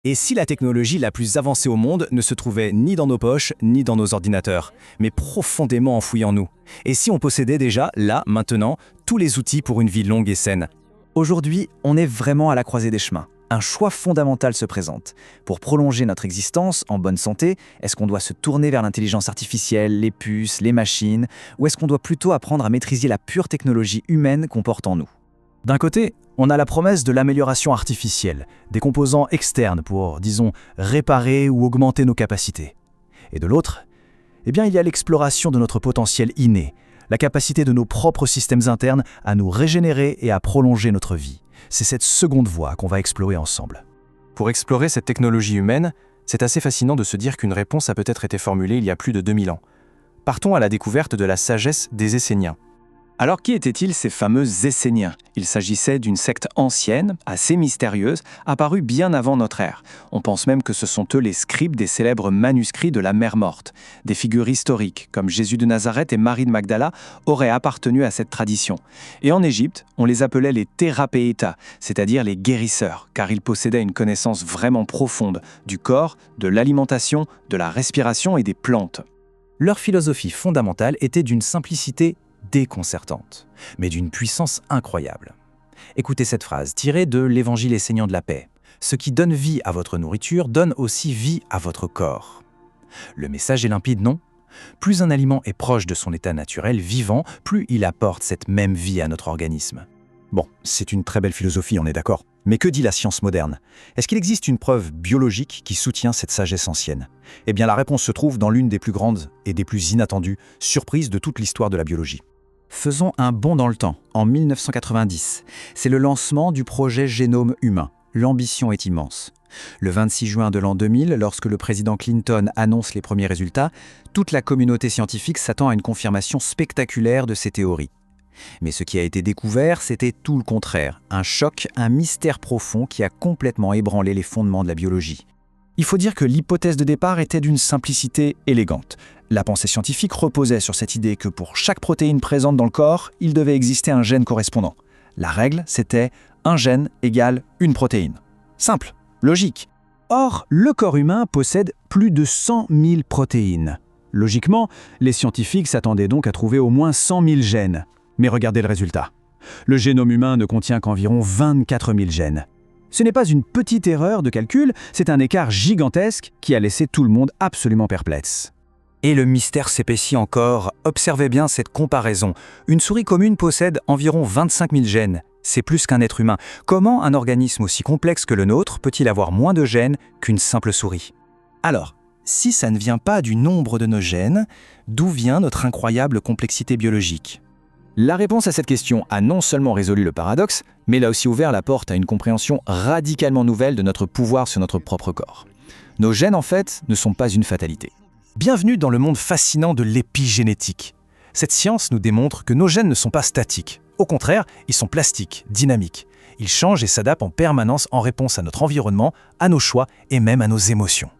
Et si la technologie la plus avancée au monde ne se trouvait ni dans nos poches, ni dans nos ordinateurs, mais profondément enfouie en nous? Et si on possédait déjà, là, maintenant, tous les outils pour une vie longue et saine? Aujourd'hui, on est vraiment à la croisée des chemins. Un choix fondamental se présente. Pour prolonger notre existence en bonne santé, est-ce qu'on doit se tourner vers l'intelligence artificielle, les puces, les machines, ou est-ce qu'on doit plutôt apprendre à maîtriser la pure technologie humaine qu'on porte en nous? D'un côté, on a la promesse de l'amélioration artificielle, des composants externes pour, disons, réparer ou augmenter nos capacités. Et de l'autre, il y a l'exploration de notre potentiel inné, la capacité de nos propres systèmes internes à nous régénérer et à prolonger notre vie. C'est cette seconde voie qu'on va explorer ensemble. Pour explorer cette technologie humaine, c'est assez fascinant de se dire qu'une réponse a peut-être été formulée il y a plus de 2000 ans. Partons à la découverte de la sagesse des Esséniens. Alors qui étaient-ils ces fameux Esséniens? Il s'agissait d'une secte ancienne, assez mystérieuse, apparue bien avant notre ère. On pense même que ce sont eux les scribes des célèbres manuscrits de la Mer Morte. Des figures historiques, comme Jésus de Nazareth et Marie de Magdala, auraient appartenu à cette tradition. Et en Égypte, on les appelait les Thérapeïta, c'est-à-dire les guérisseurs, car ils possédaient une connaissance vraiment profonde du corps, de l'alimentation, de la respiration et des plantes. Leur philosophie fondamentale était d'une simplicité déconcertante, mais d'une puissance incroyable. Écoutez cette phrase, tirée de l'Évangile Essénien de la paix. « Ce qui donne vie à votre nourriture donne aussi vie à votre corps. » Le message est limpide, non? Plus un aliment est proche de son état naturel vivant, plus il apporte cette même vie à notre organisme. Bon, c'est une très belle philosophie, on est d'accord. Mais que dit la science moderne? Est-ce qu'il existe une preuve biologique qui soutient cette sagesse ancienne? La réponse se trouve dans l'une des plus grandes et des plus inattendues surprises de toute l'histoire de la biologie. Faisons un bond dans le temps, en 1990. C'est le lancement du projet Génome humain. L'ambition est immense. Le 26 juin de l'an 2000, lorsque le président Clinton annonce les premiers résultats, toute la communauté scientifique s'attend à une confirmation spectaculaire de ces théories. Mais ce qui a été découvert, c'était tout le contraire. Un choc, un mystère profond qui a complètement ébranlé les fondements de la biologie. Il faut dire que l'hypothèse de départ était d'une simplicité élégante. La pensée scientifique reposait sur cette idée que pour chaque protéine présente dans le corps, il devait exister un gène correspondant. La règle, c'était un gène égale une protéine. Simple, logique. Or, le corps humain possède plus de 100 000 protéines. Logiquement, les scientifiques s'attendaient donc à trouver au moins 100 000 gènes. Mais regardez le résultat. Le génome humain ne contient qu'environ 24 000 gènes. Ce n'est pas une petite erreur de calcul, c'est un écart gigantesque qui a laissé tout le monde absolument perplexe. Et le mystère s'épaissit encore. Observez bien cette comparaison. Une souris commune possède environ 25 000 gènes. C'est plus qu'un être humain. Comment un organisme aussi complexe que le nôtre peut-il avoir moins de gènes qu'une simple souris? Alors, si ça ne vient pas du nombre de nos gènes, d'où vient notre incroyable complexité biologique? La réponse à cette question a non seulement résolu le paradoxe, mais l'a aussi ouvert la porte à une compréhension radicalement nouvelle de notre pouvoir sur notre propre corps. Nos gènes, en fait, ne sont pas une fatalité. Bienvenue dans le monde fascinant de l'épigénétique. Cette science nous démontre que nos gènes ne sont pas statiques. Au contraire, ils sont plastiques, dynamiques. Ils changent et s'adaptent en permanence en réponse à notre environnement, à nos choix et même à nos émotions.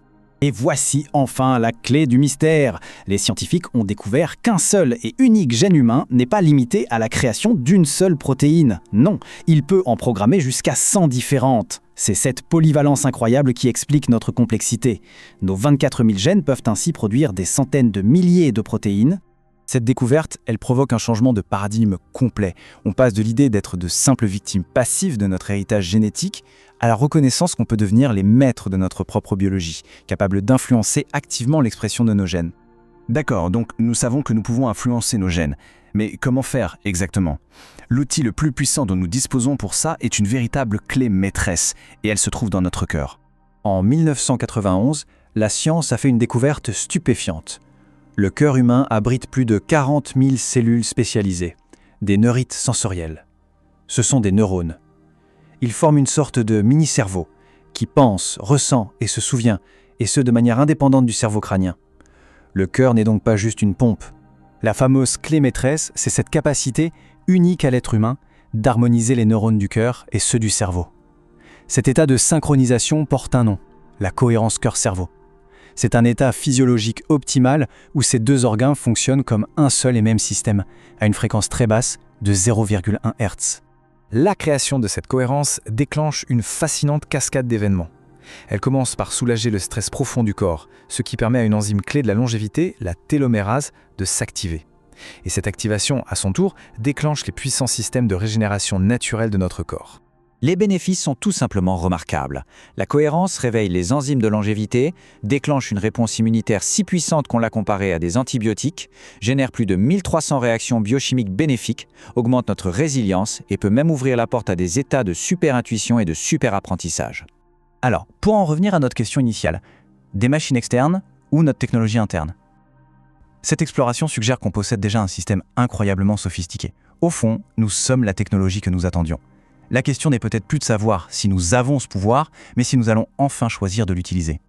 Et voici enfin la clé du mystère. Les scientifiques ont découvert qu'un seul et unique gène humain n'est pas limité à la création d'une seule protéine. Non, il peut en programmer jusqu'à 100 différentes. C'est cette polyvalence incroyable qui explique notre complexité. Nos 24 000 gènes peuvent ainsi produire des centaines de milliers de protéines. Cette découverte, elle provoque un changement de paradigme complet. On passe de l'idée d'être de simples victimes passives de notre héritage génétique à la reconnaissance qu'on peut devenir les maîtres de notre propre biologie, capables d'influencer activement l'expression de nos gènes. D'accord, donc nous savons que nous pouvons influencer nos gènes. Mais comment faire exactement? L'outil le plus puissant dont nous disposons pour ça est une véritable clé maîtresse, et elle se trouve dans notre cœur. En 1991, la science a fait une découverte stupéfiante. Le cœur humain abrite plus de 40 000 cellules spécialisées, des neurites sensorielles. Ce sont des neurones. Ils forment une sorte de mini-cerveau qui pense, ressent et se souvient, et ce de manière indépendante du cerveau crânien. Le cœur n'est donc pas juste une pompe. La fameuse clé maîtresse, c'est cette capacité, unique à l'être humain, d'harmoniser les neurones du cœur et ceux du cerveau. Cet état de synchronisation porte un nom, la cohérence cœur-cerveau. C'est un état physiologique optimal où ces deux organes fonctionnent comme un seul et même système, à une fréquence très basse de 0,1 Hz. La création de cette cohérence déclenche une fascinante cascade d'événements. Elle commence par soulager le stress profond du corps, ce qui permet à une enzyme clé de la longévité, la télomérase, de s'activer. Et cette activation, à son tour, déclenche les puissants systèmes de régénération naturelle de notre corps. Les bénéfices sont tout simplement remarquables. La cohérence réveille les enzymes de longévité, déclenche une réponse immunitaire si puissante qu'on l'a comparée à des antibiotiques, génère plus de 1300 réactions biochimiques bénéfiques, augmente notre résilience et peut même ouvrir la porte à des états de super-intuition et de super-apprentissage. Alors, pour en revenir à notre question initiale, des machines externes ou notre technologie interne? Cette exploration suggère qu'on possède déjà un système incroyablement sophistiqué. Au fond, nous sommes la technologie que nous attendions. La question n'est peut-être plus de savoir si nous avons ce pouvoir, mais si nous allons enfin choisir de l'utiliser.